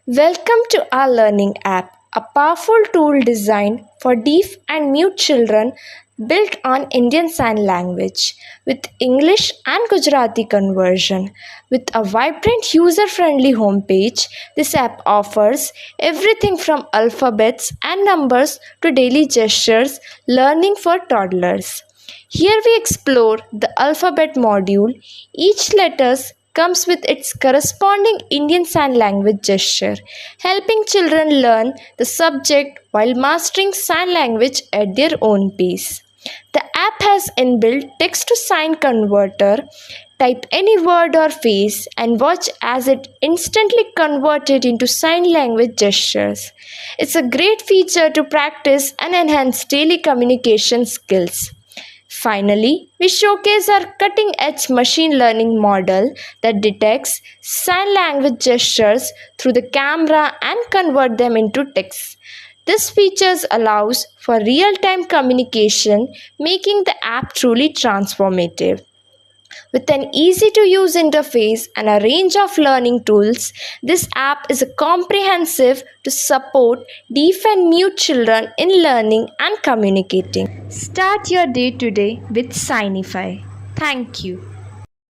Welcome to our learning app, a powerful tool designed for deaf and mute children built on Indian Sign Language with English and Gujarati conversion. With a vibrant user-friendly homepage, this app offers everything from alphabets and numbers to daily gestures learning for toddlers. Here we explore the alphabet module. Each letter comes with its corresponding Indian Sign Language gesture, helping children learn the subject while mastering sign language at their own pace. The app has inbuilt text to sign converter. Type any word or phrase and watch as it instantly converts it into sign language gestures. It's a great feature to practice and enhance daily communication skills. Finally, we showcase our cutting edge machine learning model that detects sign language gestures through the camera and convert them into text. This feature allows for real-time communication, making the app truly transformative. With an easy-to-use interface and a range of learning tools, this app is comprehensive to support deaf and mute children in learning and communicating. Start your day today with Signify. Thank you.